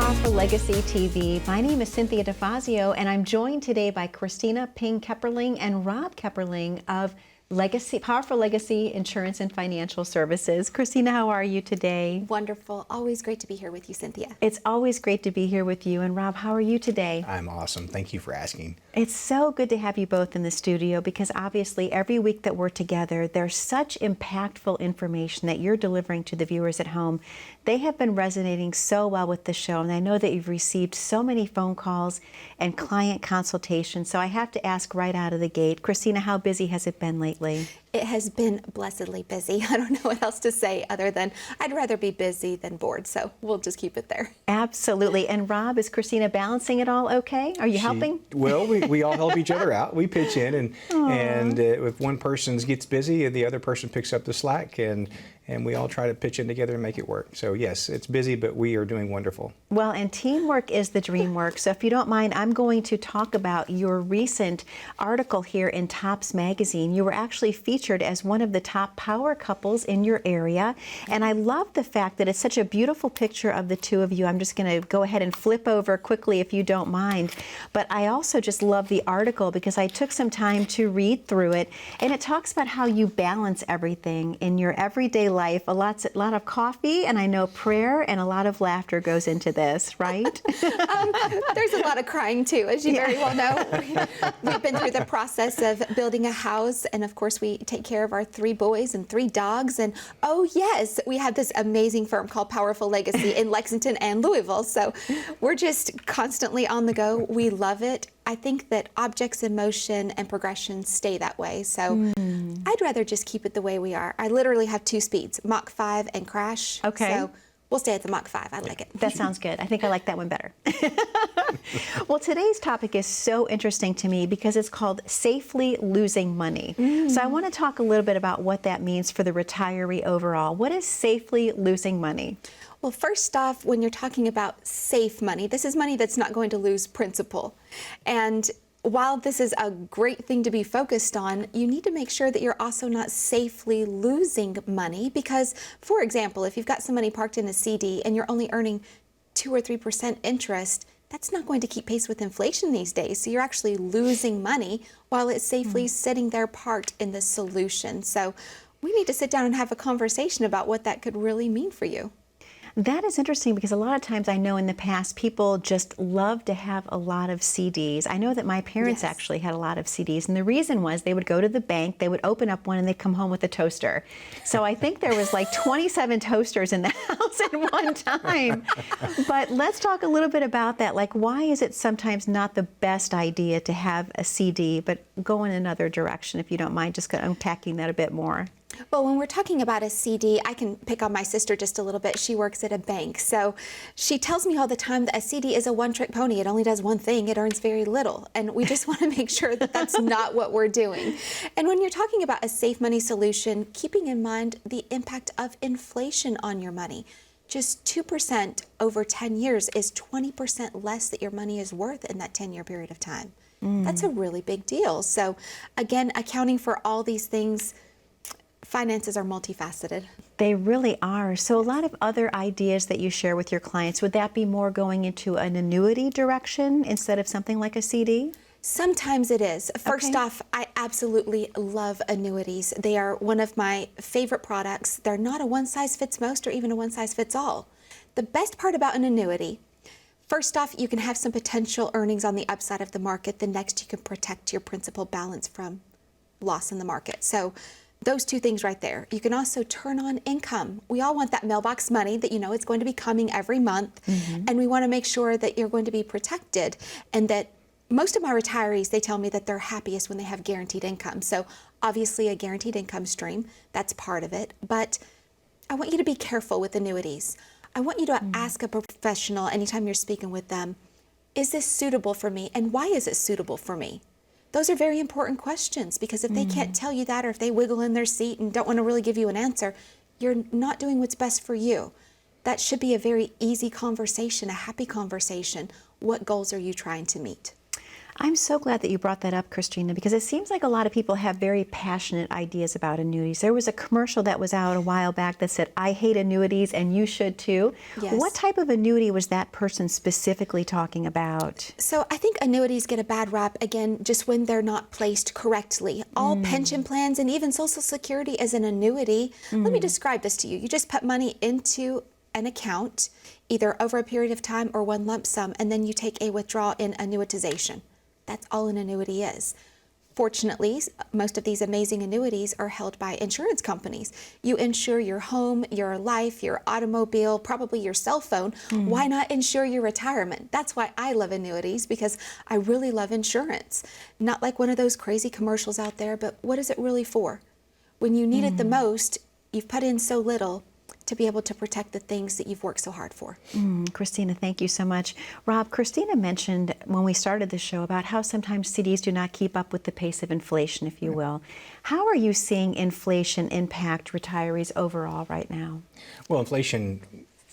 Powerful Legacy TV. My name is 𝘀𝘁𝗶𝒏𝒖���₀, and I'm joined today by Kristina 𝗶𝗵𝒃 and Rob 𝗂𝗵𝒃 of Powerful Legacy Insurance and Financial Services. Kristina, how are you today? Wonderful. Always great to be here with you, Cynthia. It's always great to be here with you. And Rob, how are you today? I'm awesome. Thank you for asking. It's so good to have you both in the studio because obviously every week that we're together, there's such impactful information that you're delivering to the viewers at home. They have been resonating so well with the show, and I know that you've received so many phone calls and client consultations. So I have to ask right out of the gate, Kristina, how busy has it been lately? It has been blessedly busy. I don't know what else to say other than I'd rather be busy than bored, so we'll just keep it there. Absolutely. And Rob, is Kristina balancing it all okay? Are you helping? Well, we all help each other out. We pitch in, and if one person gets busy, the other person picks up the slack, and we all try to pitch in together and make it work. So yes, it's busy, but we are doing wonderful. Well, and teamwork is the dream work. So if you don't mind, I'm going to talk about your recent article here in Tops Magazine. You were actually featured as one of the top power couples in your area. And I love the fact that it's such a beautiful picture of the two of you. I'm just going to go ahead and flip over quickly if you don't mind. But I also just love the article because I took some time to read through it. And it talks about how you balance everything in your everyday life. A lot of coffee, and I know prayer, and a lot of laughter goes into this, right? There's a lot of crying too, as you very well know. We've been through the process of building a house, and of course we take care of our 3 boys and 3 dogs. And oh yes, we have this amazing firm called Powerful Legacy in Lexington and Louisville. So we're just constantly on the go. We love it. I think that objects in motion and progression stay that way. So I'd rather just keep it the way we are. I literally have 2 speeds, Mach 5 and crash. Okay. So we'll stay at the Mach 5. I like it. That sounds good. I think I like that one better. Well, today's topic is so interesting to me because it's called safely losing money. So I want to talk a little bit about what that means for the retiree overall. What is safely losing money? Well, first off, when you're talking about safe money, this is money that's not going to lose principal. And while this is a great thing to be focused on, you need to make sure that you're also not safely losing money because, for example, if you've got some money parked in a CD and you're only earning 2 or 3% interest, that's not going to keep pace with inflation these days. So you're actually losing money while it's safely sitting there parked in the solution. So we need to sit down and have a conversation about what that could really mean for you. That is interesting because a lot of times I know in the past people just love to have a lot of CDs. I know that my parents actually had a lot of CDs, and the reason was they would go to the bank, they would open up one, and they'd come home with a toaster. So I think there was like 27 toasters in the house at one time. But let's talk a little bit about that. Like, why is it sometimes not the best idea to have a CD, but go in another direction, if you don't mind just unpacking that a bit more? Well, when we're talking about a CD, I can pick on my sister just a little bit. She works at a bank. So she tells me all the time that a CD is a one-trick pony. It only does one thing. It earns very little. And we just want to make sure that that's not what we're doing. And when you're talking about a safe money solution, keeping in mind the impact of inflation on your money. Just 2% over 10 years is 20% less that your money is worth in that 10-year period of time. That's a really big deal. So again, accounting for all these things, finances are multifaceted. They really are. So a lot of other ideas that you share with your clients, would that be more going into an annuity direction instead of something like a CD? Sometimes it is. First off, I absolutely love annuities. They are one of my favorite products. They're not a one-size-fits-most or even a one-size-fits-all. The best part about an annuity, first off, you can have some potential earnings on the upside of the market. The next, you can protect your principal balance from loss in the market. So those 2 things right there. You can also turn on income. We all want that mailbox money that you know it's going to be coming every month, and we want to make sure that you're going to be protected, and that most of my retirees, they tell me that they're happiest when they have guaranteed income. So obviously a guaranteed income stream, that's part of it, but I want you to be careful with annuities. I want you to ask a professional anytime you're speaking with them, is this suitable for me, and why is it suitable for me? Those are very important questions because if they can't tell you that, or if they wiggle in their seat and don't want to really give you an answer, you're not doing what's best for you. That should be a very easy conversation, a happy conversation. What goals are you trying to meet? I'm so glad that you brought that up, Kristina, because it seems like a lot of people have very passionate ideas about annuities. There was a commercial that was out a while back that said, "I hate annuities and you should too." Yes. What type of annuity was that person specifically talking about? So I think annuities get a bad rap, again, just when they're not placed correctly. All pension plans and even Social Security is an annuity. Let me describe this to you. You just put money into an account, either over a period of time or one lump sum, and then you take a withdrawal in annuitization. That's all an annuity is. Fortunately, most of these amazing annuities are held by insurance companies. You insure your home, your life, your automobile, probably your cell phone. Why not insure your retirement? That's why I love annuities, because I really love insurance. Not like one of those crazy commercials out there, but what is it really for? When you need it the most, you've put in so little to be able to protect the things that you've worked so hard for. Kristina, thank you so much. Rob, Kristina mentioned when we started the show about how sometimes CDs do not keep up with the pace of inflation, if you will. How are you seeing inflation impact retirees overall right now? Well, inflation,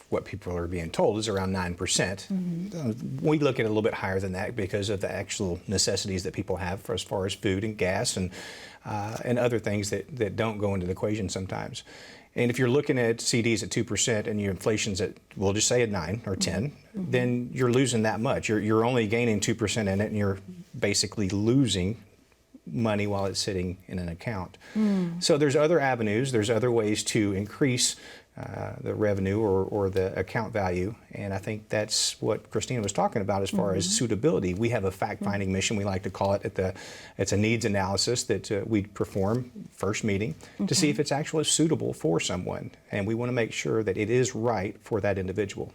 what people are being told, is around 9%. We look at it a little bit higher than that because of the actual necessities that people have for as far as food and gas and other things that don't go into the equation sometimes. And if you're looking at CDs at 2% and your inflation's at, we'll just say at 9 or 10, then you're losing that much. You're only gaining 2% in it, and you're basically losing money while it's sitting in an account. So there's other avenues, there's other ways to increase the revenue or the account value, and I think that's what Kristina was talking about as far as suitability. We have a fact-finding mission, we like to call it. It's a needs analysis that we perform first meeting to see if it's actually suitable for someone, and we want to make sure that it is right for that individual.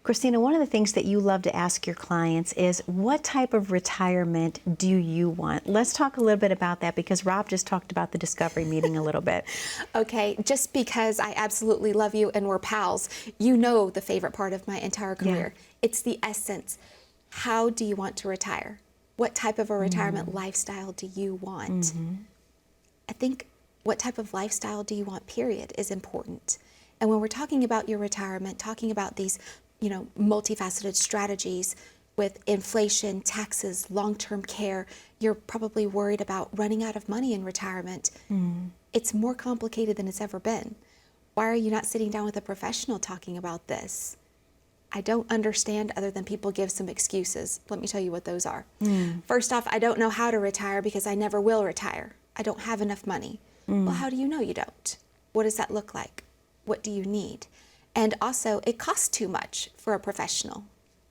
Kristina, one of the things that you love to ask your clients is, what type of retirement do you want? Let's talk a little bit about that, because Rob just talked about the discovery meeting a little bit. Okay, just because I absolutely love you and we're pals, you know the favorite part of my entire career. It's the essence. How do you want to retire? What type of a retirement lifestyle do you want? I think what type of lifestyle do you want, period, is important. And when we're talking about your retirement, talking about these, multifaceted strategies with inflation, taxes, long-term care, you're probably worried about running out of money in retirement. It's more complicated than it's ever been. Why are you not sitting down with a professional talking about this? I don't understand, other than people give some excuses. Let me tell you what those are. First off, I don't know how to retire because I never will retire. I don't have enough money. Well, how do you know you don't? What does that look like? What do you need? And also, it costs too much for a professional.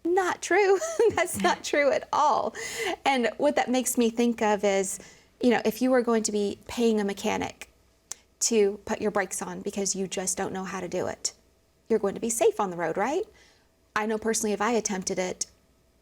Not true. That's not true at all. And what that makes me think of is, if you were going to be paying a mechanic to put your brakes on because you just don't know how to do it, you're going to be safe on the road, right? I know personally, if I attempted it,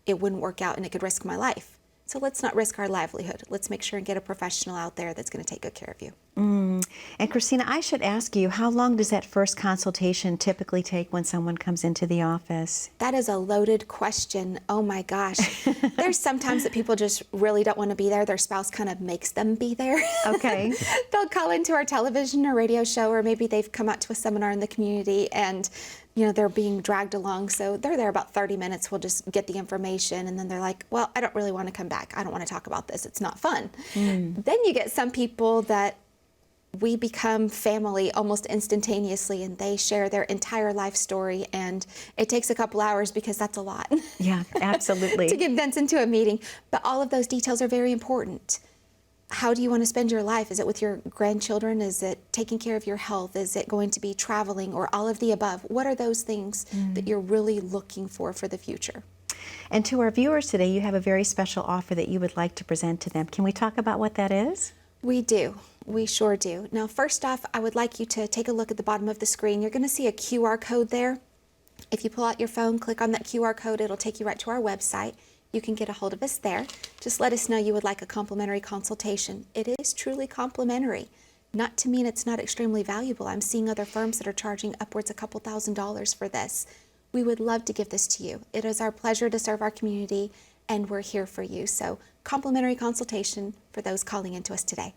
it wouldn't work out and it could risk my life. So let's not risk our livelihood. Let's make sure and get a professional out there that's going to take good care of you. And Kristina, I should ask you, how long does that first consultation typically take when someone comes into the office? That is a loaded question. Oh my gosh. There's sometimes that people just really don't want to be there. Their spouse kind of makes them be there. Okay. They'll call into our television or radio show, or maybe they've come out to a seminar in the community and they're being dragged along. So they're there about 30 minutes. We'll just get the information. And then they're like, well, I don't really want to come back. I don't want to talk about this. It's not fun. Then you get some people that we become family almost instantaneously, and they share their entire life story. And it takes a couple hours because that's a lot. Yeah, absolutely. to condense into a meeting. But all of those details are very important. How do you want to spend your life? Is it with your grandchildren? Is it taking care of your health? Is it going to be traveling, or all of the above? What are those things that you're really looking for the future? And to our viewers today, you have a very special offer that you would like to present to them. Can we talk about what that is? We do. We sure do. Now, first off, I would like you to take a look at the bottom of the screen. You're going to see a QR code there. If you pull out your phone, click on that QR code, it'll take you right to our website. You can get a hold of us there. Just let us know you would like a complimentary consultation. It is truly complimentary. Not to mean it's not extremely valuable. I'm seeing other firms that are charging upwards a couple $1,000s for this. We would love to give this to you. It is our pleasure to serve our community, and we're here for you. So, complimentary consultation for those calling into us today.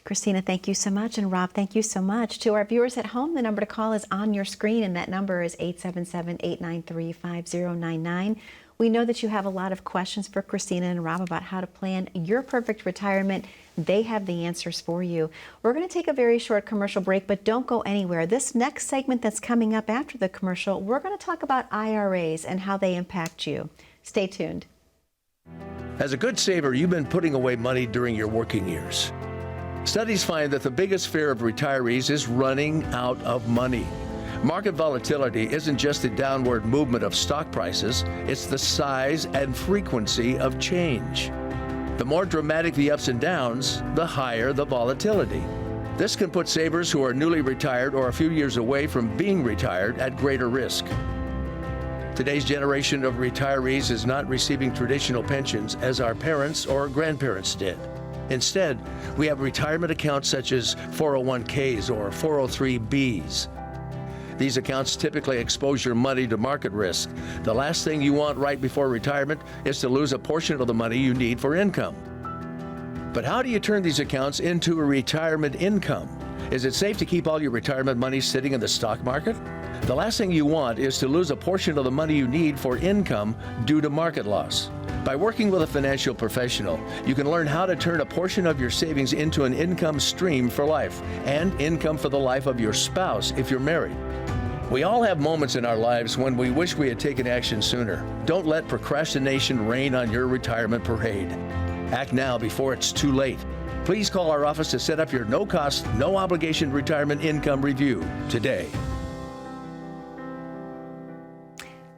Kristina, thank you so much. And Rob, thank you so much. To our viewers at home, the number to call is on your screen, and that number is 877-893-5099. We know that you have a lot of questions for Kristina and Rob about how to plan your perfect retirement. They have the answers for you. We're going to take a very short commercial break, but don't go anywhere. This next segment that's coming up after the commercial, we're going to talk about IRAs and how they impact you. Stay tuned. As a good saver, you've been putting away money during your working years. Studies find that the biggest fear of retirees is running out of money. Market volatility isn't just the downward movement of stock prices, it's the size and frequency of change. The more dramatic the ups and downs, the higher the volatility. This can put savers who are newly retired or a few years away from being retired at greater risk. Today's generation of retirees is not receiving traditional pensions as our parents or grandparents did. Instead, we have retirement accounts such as 401ks or 403bs. These accounts typically expose your money to market risk. The last thing you want right before retirement is to lose a portion of the money you need for income. But how do you turn these accounts into a retirement income? Is it safe to keep all your retirement money sitting in the stock market? The last thing you want is to lose a portion of the money you need for income due to market loss. By working with a financial professional, you can learn how to turn a portion of your savings into an income stream for life and income for the life of your spouse if you're married. We all have moments in our lives when we wish we had taken action sooner. Don't let procrastination reign on your retirement parade. Act now before it's too late. Please call our office to set up your no-cost, no-obligation retirement income review today.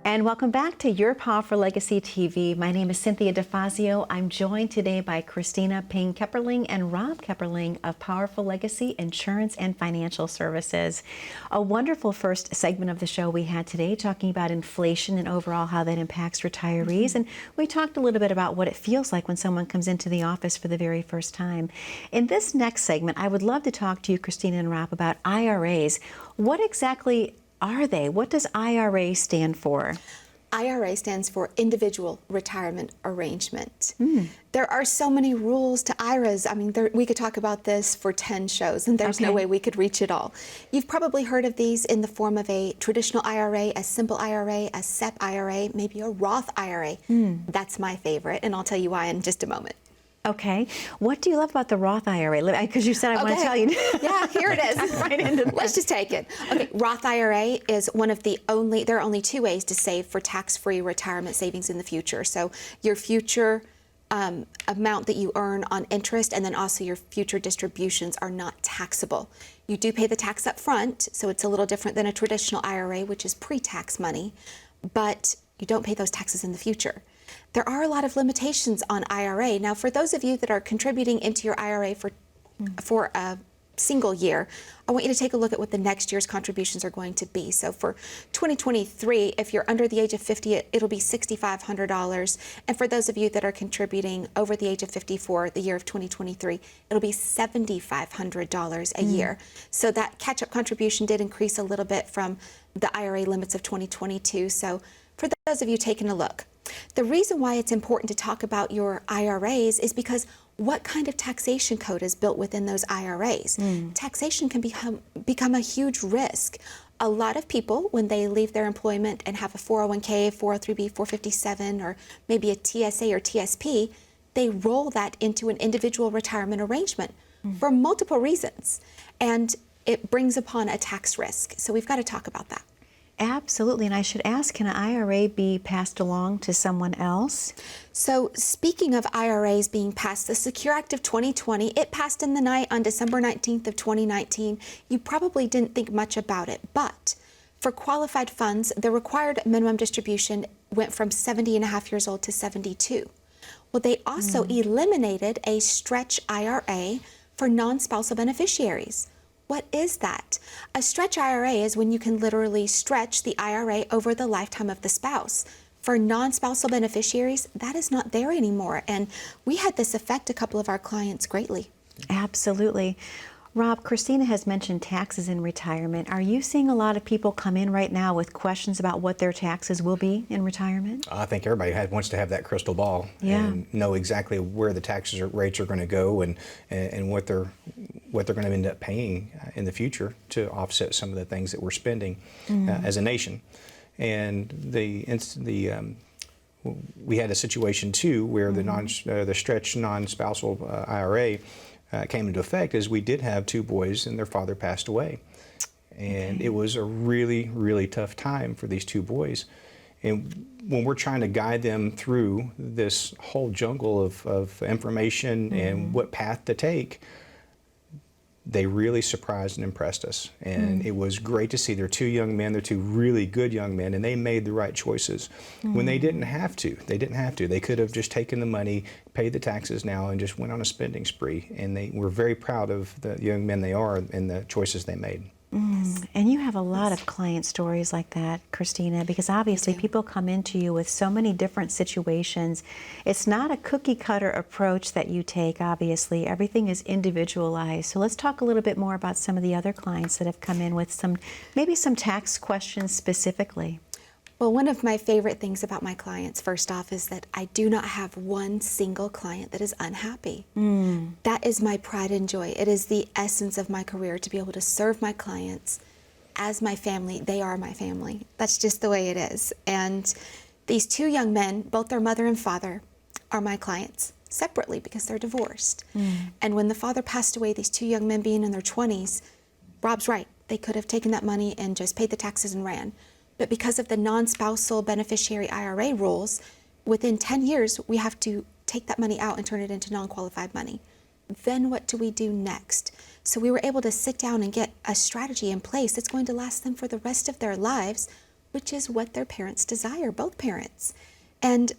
And welcome back to Your Powerful Legacy TV. My name is Cynthia DeFazio. I'm joined today by Kristina 𝗵𝗃 and Rob 𝗵𝗃 of Powerful Legacy Insurance and Financial Services. A wonderful first segment of the show we had today, talking about inflation and overall how that impacts retirees. And we talked a little bit about what it feels like when someone comes into the office for the very first time. In this next segment, I would love to talk to you, Kristina and Rob, about IRAs. What exactly are they? What does IRA stand for? IRA stands for Individual Retirement Arrangement. There are so many rules to IRAs. I mean, we could talk about this for 10 shows, and there's no way we could reach it all. You've probably heard of these in the form of a traditional IRA, a simple IRA, a SEP IRA, maybe a Roth IRA. That's my favorite, and I'll tell you why in just a moment. Okay. What do you love about the Roth IRA? Because you said I want to tell you. Yeah, here it is. Right into this. Let's just take it. Okay, Roth IRA is one of the only, there are only two ways to save for tax-free retirement savings in the future. So your future amount that you earn on interest and then also your future distributions are not taxable. You do pay the tax up front, so it's a little different than a traditional IRA, which is pre-tax money, but you don't pay those taxes in the future. There are a lot of limitations on IRA. Now, for those of you that are contributing into your IRA for a single year, I want you to take a look at what the next year's contributions are going to be. So for 2023, if you're under the age of 50, it'll be $6,500. And for those of you that are contributing over the age of 50 for the year of 2023, it'll be $7,500 a year. So that catch-up contribution did increase a little bit from the IRA limits of 2022. So for those of you taking a look, the reason why it's important to talk about your IRAs is because what kind of taxation code is built within those IRAs? Taxation can become a huge risk. A lot of people, when they leave their employment and have a 401k, 403b, 457, or maybe a TSA or TSP, they roll that into an individual retirement arrangement for multiple reasons. And it brings upon a tax risk. So we've got to talk about that. Absolutely. And I should ask, can an IRA be passed along to someone else? So speaking of IRAs being passed, the Secure Act of 2020, it passed in the night on December 19th of 2019. You probably didn't think much about it, but for qualified funds, the required minimum distribution went from 70 and a half years old to 72. Well, they also eliminated a stretch IRA for non-spousal beneficiaries. What is that? A stretch IRA is when you can literally stretch the IRA over the lifetime of the spouse. For non-spousal beneficiaries, that is not there anymore. And we had this affect a couple of our clients greatly. Absolutely. Rob, Kristina has mentioned taxes in retirement. Are you seeing a lot of people come in right now with questions about what their taxes will be in retirement? I think everybody wants to have that crystal ball and know exactly where the taxes rates are going to go and what they're going to end up paying in the future to offset some of the things that we're spending as a nation. And the we had a situation too where the stretch non-spousal IRA came into effect, as we did have two boys and their father passed away. And it was a really, really tough time for these two boys. And when we're trying to guide them through this whole jungle of information and what path to take, they really surprised and impressed us. And it was great to see they're two young men, they're two really good young men, and they made the right choices when they didn't have to. They didn't have to. They could have just taken the money, paid the taxes now, and just went on a spending spree. And they were very proud of the young men they are and the choices they made. And you have a lot of client stories like that, Kristina, because obviously people come into you with so many different situations. It's not a cookie cutter approach that you take, obviously. Everything is individualized. So let's talk a little bit more about some of the other clients that have come in with maybe some tax questions specifically. Well, one of my favorite things about my clients, first off, is that I do not have one single client that is unhappy. That is my pride and joy. It is the essence of my career to be able to serve my clients as my family. They are my family. That's just the way it is. And these two young men, both their mother and father, are my clients separately because they're divorced. And when the father passed away, these two young men being in their 20s, Rob's right. They could have taken that money and just paid the taxes and ran. But because of the non-spousal beneficiary IRA rules, within 10 years, we have to take that money out and turn it into non-qualified money. Then what do we do next? So we were able to sit down and get a strategy in place that's going to last them for the rest of their lives, which is what their parents desire, both parents. And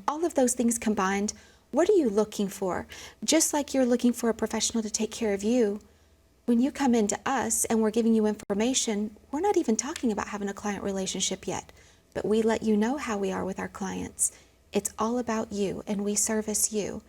all of those things combined, what are you looking for? Just like you're looking for a professional to take care of you, when you come into us and we're giving you information, we're not even talking about having a client relationship yet, but we let you know how we are with our clients. It's all about you, and we service you.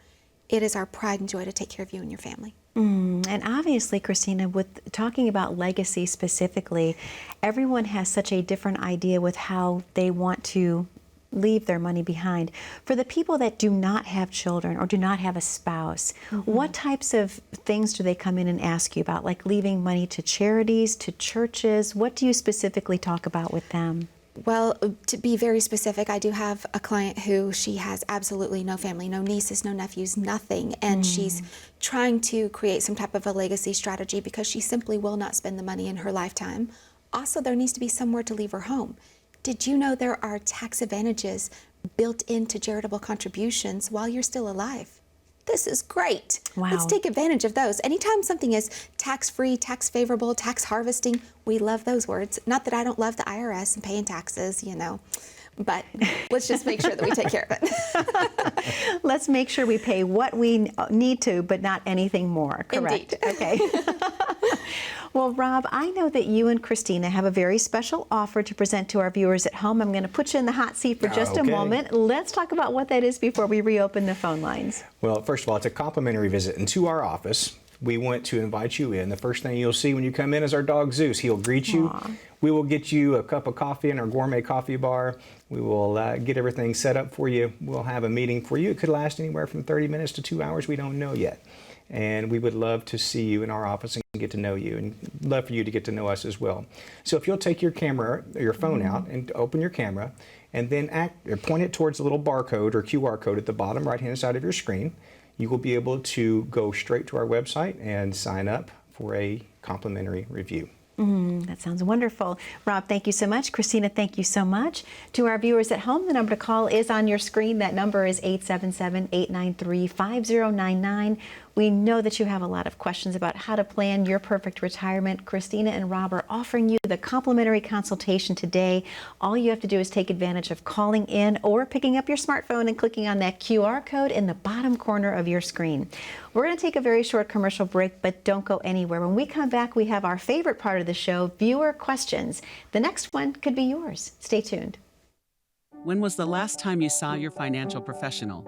It is our pride and joy to take care of you and your family. And obviously, Kristina, with talking about legacy specifically, everyone has such a different idea with how they want to leave their money behind. For the people that do not have children or do not have a spouse, what types of things do they come in and ask you about, like leaving money to charities, to churches? What do you specifically talk about with them? Well, to be very specific, I do have a client who she has absolutely no family, no nieces, no nephews, nothing, and she's trying to create some type of a legacy strategy because she simply will not spend the money in her lifetime. Also, there needs to be somewhere to leave her home. Did you know there are tax advantages built into charitable contributions while you're still alive? This is great. Wow. Let's take advantage of those. Anytime something is tax-free, tax favorable, tax harvesting, we love those words. Not that I don't love the IRS and paying taxes, you know, but let's just make sure that we take care of it. Let's make sure we pay what we need to, but not anything more, correct? Indeed. Okay. Well, Rob, I know that you and Kristina have a very special offer to present to our viewers at home. I'm going to put you in the hot seat for just a moment. Let's talk about what that is before we reopen the phone lines. Well, first of all, it's a complimentary visit into our office. We want to invite you in. The first thing you'll see when you come in is our dog Zeus. He'll greet you. We will get you a cup of coffee in our gourmet coffee bar. We will get everything set up for you. We'll have a meeting for you. It could last anywhere from 30 minutes to 2 hours. We don't know yet. And we would love to see you in our office and get to know you, and love for you to get to know us as well. So if you'll take your camera, or your phone out and open your camera, and then point it towards the little barcode or QR code at the bottom right-hand side of your screen, you will be able to go straight to our website and sign up for a complimentary review. That sounds wonderful. Rob, thank you so much. Kristina, thank you so much. To our viewers at home, the number to call is on your screen. That number is 877-893-5099. We know that you have a lot of questions about how to plan your perfect retirement. Kristina and Rob are offering you the complimentary consultation today. All you have to do is take advantage of calling in or picking up your smartphone and clicking on that QR code in the bottom corner of your screen. We're going to take a very short commercial break, but don't go anywhere. When we come back, we have our favorite part of the show, viewer questions. The next one could be yours. Stay tuned. When was the last time you saw your financial professional?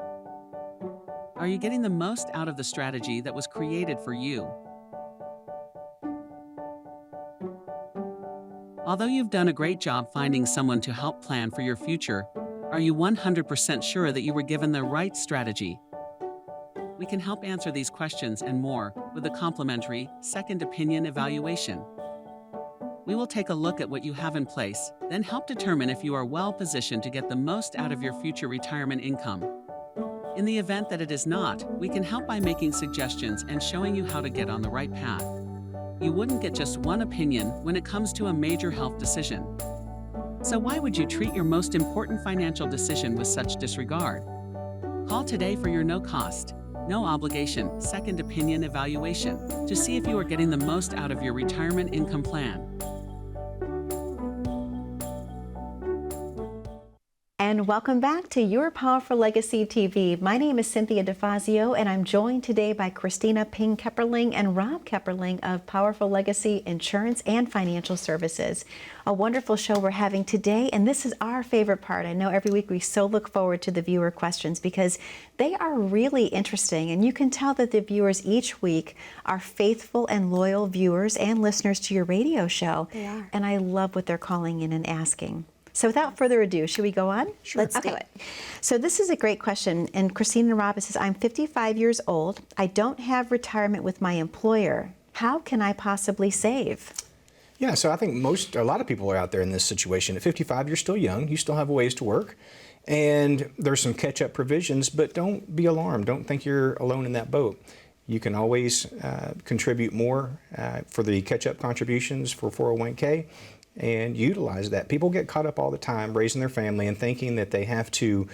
Are you getting the most out of the strategy that was created for you? Although you've done a great job finding someone to help plan for your future, are you 100% sure that you were given the right strategy? We can help answer these questions and more with a complimentary second opinion evaluation. We will take a look at what you have in place, then help determine if you are well positioned to get the most out of your future retirement income. In the event that it is not, we can help by making suggestions and showing you how to get on the right path. You wouldn't get just one opinion when it comes to a major health decision. So why would you treat your most important financial decision with such disregard? Call today for your no-cost, no-obligation second opinion evaluation to see if you are getting the most out of your retirement income plan. And welcome back to Your Powerful Legacy TV. My name is Cynthia 𝗂𝗏𝗂, and I'm joined today by Kristina 𝗵𝗵𝗃𝗀𝗃 and Rob 𝗵𝗵𝗃 of Powerful Legacy Insurance and Financial Services. A wonderful show we're having today, and this is our favorite part. I know every week we so look forward to the viewer questions because they are really interesting, and you can tell that the viewers each week are faithful and loyal viewers and listeners to your radio show. They are. And I love what they're calling in and asking. So without further ado, should we go on? Sure. Let's do it. So this is a great question. And Kristina and Rob says, I'm 55 years old. I don't have retirement with my employer. How can I possibly save? Yeah, so I think a lot of people are out there in this situation. At 55, you're still young. You still have a ways to work. And there's some catch-up provisions, but don't be alarmed. Don't think you're alone in that boat. You can always contribute more for the catch-up contributions for 401k. And utilize that. People get caught up all the time raising their family and thinking that they have to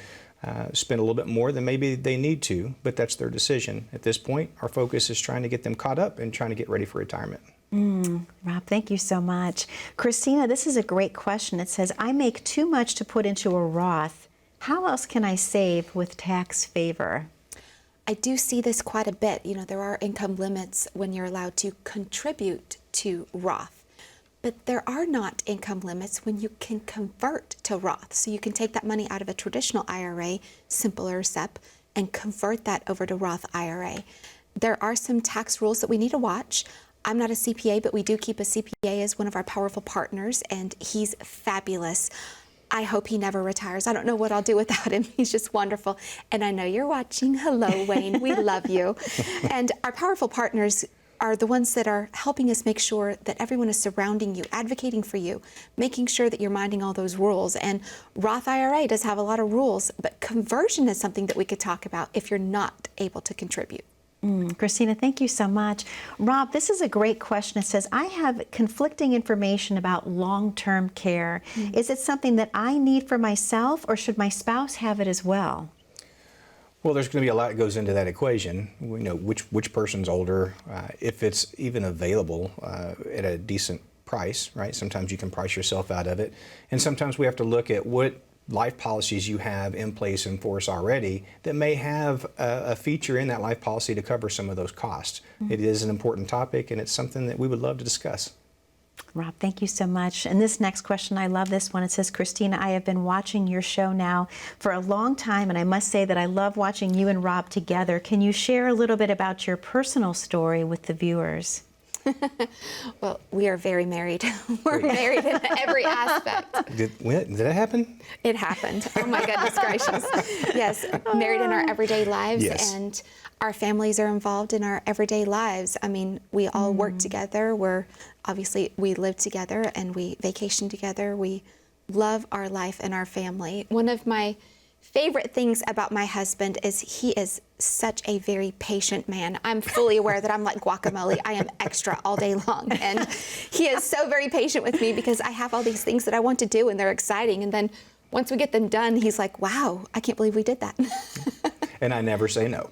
spend a little bit more than maybe they need to, but that's their decision. At this point, our focus is trying to get them caught up and trying to get ready for retirement. Rob, thank you so much. Kristina, this is a great question. It says, I make too much to put into a Roth. How else can I save with tax favor? I do see this quite a bit. You know, there are income limits when you're allowed to contribute to Roth. But there are not income limits when you can convert to Roth. So you can take that money out of a traditional IRA, simple or SEP, and convert that over to Roth IRA. There are some tax rules that we need to watch. I'm not a CPA, but we do keep a CPA as one of our powerful partners, and he's fabulous. I hope he never retires. I don't know what I'll do without him. He's just wonderful. And I know you're watching. Hello, Wayne. We love you. And our powerful partners are the ones that are helping us make sure that everyone is surrounding you, advocating for you, making sure that you're minding all those rules. And Roth IRA does have a lot of rules, but conversion is something that we could talk about if you're not able to contribute. Kristina, thank you so much. Rob, this is a great question. It says, I have conflicting information about long-term care. Is it something that I need for myself, or should my spouse have it as well? Well, there's going to be a lot that goes into that equation. We know which person's older, if it's even available at a decent price, right? Sometimes you can price yourself out of it. And sometimes we have to look at what life policies you have in place in force already that may have a feature in that life policy to cover some of those costs. It is an important topic, and it's something that we would love to discuss. Rob, thank you so much. And this next question, I love this one. It says, Kristina, I have been watching your show now for a long time, and I must say that I love watching you and Rob together. Can you share a little bit about your personal story with the viewers? Well, we are very married. We're married in every aspect. Did that happen? It happened. Oh my goodness gracious. Yes, married in our everyday lives, Yes. and our families are involved in our everyday lives. I mean, we all work together. We live together and we vacation together. We love our life and our family. One of my favorite things about my husband is he is such a very patient man. I'm fully aware that I'm like guacamole. I am extra all day long. And he is so very patient with me because I have all these things that I want to do and they're exciting. And then once we get them done, he's like, wow, I can't believe we did that. And I never say no.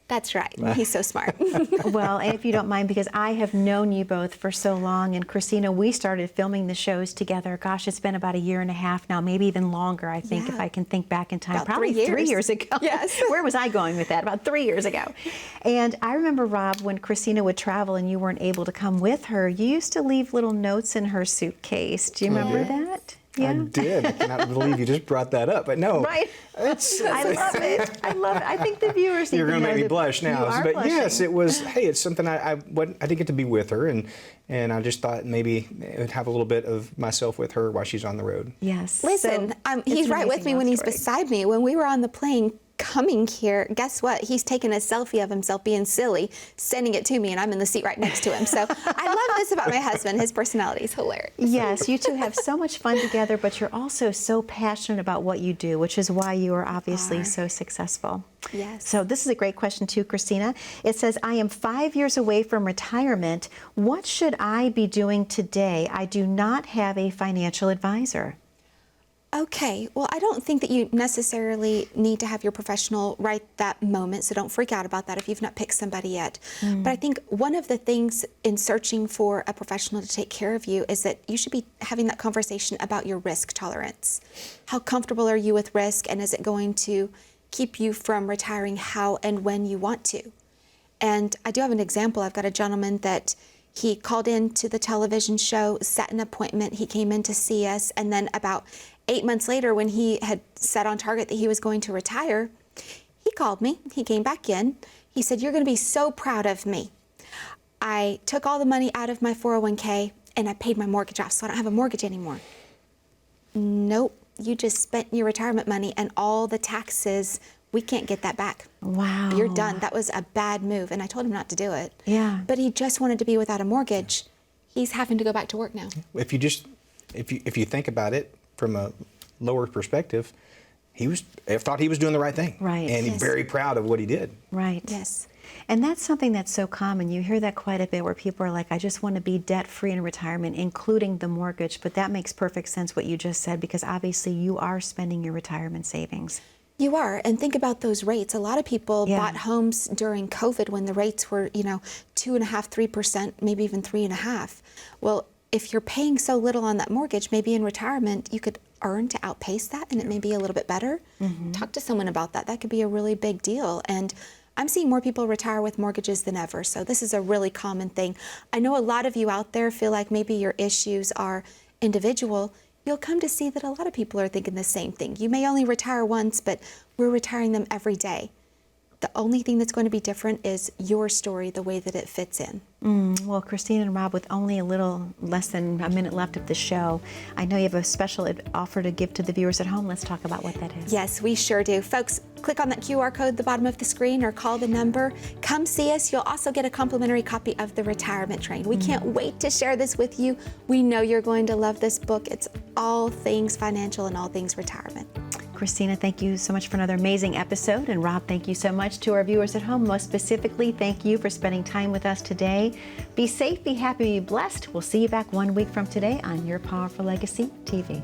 That's right. He's so smart. Well, and if you don't mind, because I have known you both for so long, and Kristina, we started filming the shows together. Gosh, it's been about 1.5 years now, maybe even longer, I think, if I can think back in time. About Probably 3 years. 3 years ago. Yes. Where was I going with that? About 3 years ago. And I remember, Rob, when Kristina would travel and you weren't able to come with her, you used to leave little notes in her suitcase. Do you remember that? Yeah. I did. I cannot believe you just brought that up. But no, Right. I love it. I love it. I think the viewers. You're going to make me blush now. You are But blushing. yes, it was. Hey, it's something I didn't get to be with her, and I just thought maybe I would have a little bit of myself with her while she's on the road. Yes. Listen, So, he's it's an right with amazing me when love he's story. beside me. When we were on the plane coming here, guess what? He's taking a selfie of himself being silly, sending it to me, and I'm in the seat right next to him. So I love this about my husband. His personality is hilarious. Yes, you two have so much fun together, but you're also so passionate about what you do, which is why you are obviously so successful. Yes. So this is a great question too, Kristina. It says, I am 5 years away from retirement. What should I be doing today? I do not have a financial advisor. Okay, well, I don't think that you necessarily need to have your professional right that moment, so don't freak out about that if you've not picked somebody yet. But I think one of the things in searching for a professional to take care of you is that you should be having that conversation about your risk tolerance. How comfortable are you with risk, and is it going to keep you from retiring how and when you want to? And I do have an example. I've got a gentleman that he called in to the television show, set an appointment, he came in to see us, and then about 8 months later, when he had set on target that he was going to retire, he called me, he came back in, he said, you're gonna be so proud of me. I took all the money out of my 401k and I paid my mortgage off, so I don't have a mortgage anymore. Nope, you just spent your retirement money and all the taxes, we can't get that back. Wow. You're done, that was a bad move, and I told him not to do it. Yeah. But he just wanted to be without a mortgage. He's having to go back to work now. If you think about it from a lower perspective, I thought he was doing the right thing. Right. And he's very proud of what he did. Right. Yes. And that's something that's so common. You hear that quite a bit where people are like, I just want to be debt-free in retirement, including the mortgage. But that makes perfect sense what you just said, because obviously you are spending your retirement savings. You are, and think about those rates. A lot of people bought homes during COVID when the rates were, 2.5%, 3%, maybe even 3.5%. Well, if you're paying so little on that mortgage, maybe in retirement you could earn to outpace that, and it may be a little bit better. Talk to someone about that. That could be a really big deal. And I'm seeing more people retire with mortgages than ever, so this is a really common thing. I know a lot of you out there feel like maybe your issues are individual. You'll come to see that a lot of people are thinking the same thing. You may only retire once, but we're retiring them every day. The only thing that's going to be different is your story, the way that it fits in. Well, Kristina and Rob, with only a little less than a minute left of the show, I know you have a special offer to give to the viewers at home. Let's talk about what that is. Yes, we sure do. Folks, click on that QR code at the bottom of the screen or call the number. Come see us. You'll also get a complimentary copy of The Retirement Train. We can't wait to share this with you. We know you're going to love this book. It's all things financial and all things retirement. Kristina, thank you so much for another amazing episode. And Rob, thank you so much to our viewers at home. Most specifically, thank you for spending time with us today. Be safe, be happy, be blessed. We'll see you back 1 week from today on Your Powerful Legacy TV.